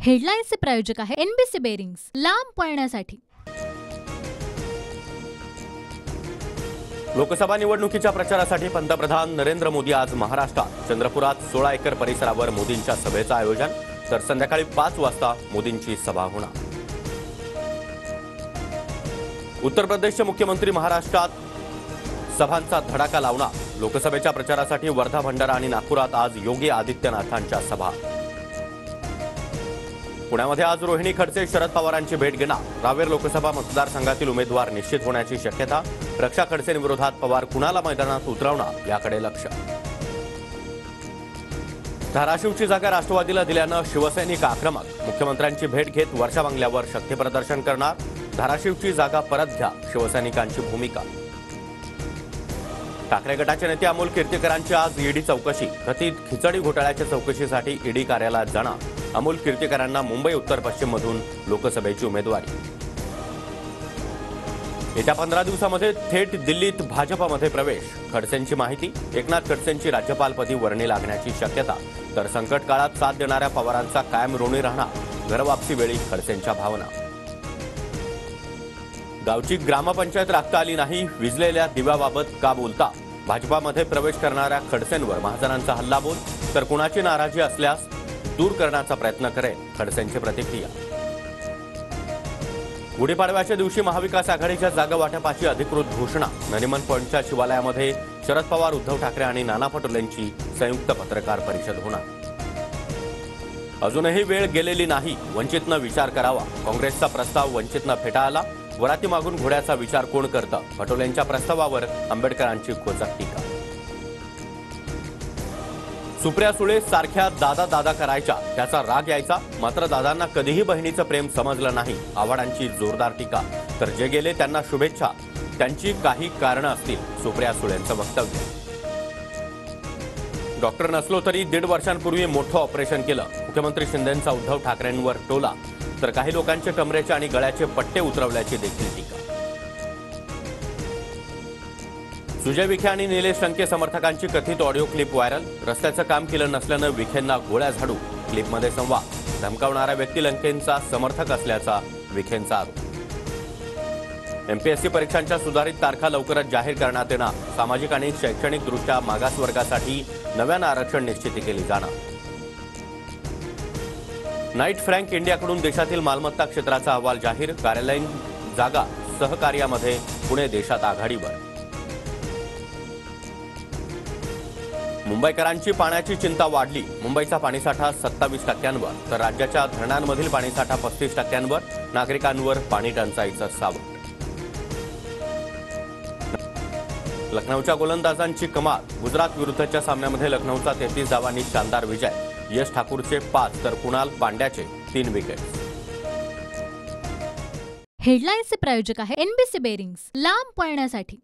हेडलाईन्सचे प्रायोजक आहे NBC bearings, लांब पळण्यासाठी। लोकसभा निवडणुकीच्या प्रचारासाठी पंतप्रधान नरेंद्र मोदी आज महाराष्ट्रात चंद्रपुरात 16 एकर परिसरावर मोदींच्या सभेचं आयोजन, तर संध्याकाळी 5 वाजता मोदींची सभा होणार। उत्तर प्रदेशचे मुख्यमंत्री महाराष्ट्रात सभांचा धडाका लावणार। लोकसभेच्या प्रचारासाठी वर्धा, भंडारा आणि नागपुरात आज योगी आदित्यनाथांच्या सभा। पुण्यामध्ये आज रोहिणी खडसे शरद पवारांची भेट घेणार। रावेर लोकसभा मतदारसंघातील उमेदवार निश्चित होण्याची शक्यता। रक्षा खडसेंविरोधात पवार कुणाला मैदानात उतरवणार याकडे लक्ष। धाराशिवची जागा राष्ट्रवादीला दिल्यानं शिवसैनिक आक्रमक। मुख्यमंत्र्यांची भेट घेत वर्षा बंगल्यावर शक्तीप्रदर्शन करणार। धाराशिवची जागा परत घ्या, शिवसैनिकांची भूमिका। ठाकरे गटाचे नेते अमोल कीर्तीकरांची आज ईडी चौकशी। कथित खिचडी घोटाळ्याच्या चौकशीसाठी ईडी कार्यालयात जाणार। अमोल कीर्तीकरांना मुंबई उत्तर पश्चिम मधून लोकसभेची उमेदवारी। येत्या 15 दिवसांमध्ये थेट दिल्लीत भाजपमध्ये प्रवेश। खडसेंची माहिती, एकनाथ खडसेंची राज्यपालपदी वर्णी लागण्याची शक्यता। तर संकट काळात साथ देणाऱ्या पवारांचा कायम ऋणी राहणार। घरवापसी वेळी खडसेंच्या भावना। गावची ग्रामपंचायत राखता आली नाही, विझलेल्या दिव्याबाबत का बोलता? भाजपामध्ये प्रवेश करणाऱ्या खडसेंवर महाजनांचा हल्लाबोल। तर कुणाची नाराजी असल्यास दूर करण्याचा प्रयत्न करेल, खडसेंची प्रतिक्रिया। गुढीपाडव्याच्या दिवशी महाविकास आघाडीच्या जागा वाटपाची अधिकृत घोषणा। नरिमन पॉइंटच्या शिवालयामध्ये शरद पवार, उद्धव ठाकरे आणि नाना पटोलेंची संयुक्त पत्रकार परिषद होणार। अजूनही वेळ गेलेली नाही, वंचितनं विचार करावा। काँग्रेसचा प्रस्ताव वंचितनं फेटाळला। वराती मागून घोड्याचा विचार कोण करतं? पटोलेंच्या प्रस्तावावर आंबेडकरांची खोचक टीका। सुप्रिया सुळे सारख्या दादा दादा करायच्या, त्याचा राग यायचा, मात्र दादांना कधीही बहिणीचं प्रेम समजलं नाही, आव्हाडांची जोरदार टीका। तर जे गेले त्यांना शुभेच्छा, त्यांची काही कारणं असतील, सुप्रिया सुळेंचं वक्तव्य। डॉक्टर नसलो तरी 1.5 वर्षांपूर्वी मोठं ऑपरेशन केलं, मुख्यमंत्री शिंदेंचा उद्धव ठाकरेंवर टोला। तर काही लोकांचे कमरेचे आणि गळ्याचे पट्टे उतरवल्याची देखील टीका। सुजय विखे आणि निलेश लंके समर्थकांची कथित ऑडिओ क्लिप व्हायरल। रस्त्याचं काम केलं नसल्यानं विखेंना गोळ्या झाडू। क्लिपमध्ये संवाद। धमकावणारा व्यक्ती लंकेंचा समर्थक असल्याचा विखेंचा आरोप। एमपीएससी परीक्षांच्या सुधारित तारखा लवकरच जाहीर करण्यात येणार। सामाजिक आणि शैक्षणिकदृष्ट्या मागास वर्गासाठी नव्यानं आरक्षण निश्चिती केली जाणार। नाईट फ्रँक इंडियाकडून देशातील मालमत्ता क्षेत्राचा अहवाल जाहीर। कार्यालयीन जागा सहकार्यामध्ये पुणे देशात आघाडीवर। मुंबईकरांची पाण्याची चिंता वाढली। मुंबईचा पाणीसाठा 27%वर, तर राज्याच्या धरणांमधील पाणीसाठा 35%वर। नागरिकांवर पाणी टंचाईचं सावट। लखनौच्या गोलंदाजांची कमाल। गुजरात विरुद्धच्या सामन्यामध्ये लखनौचा 33 धावांनी शानदार विजय। यश ठाकूरचे 5 तर कुणाल पांड्याचे 3 विकेट्स। हेडलाईन्सचे प्रायोजक आहे एनबीसी बेरिंग्स, लांब पळण्यासाठी।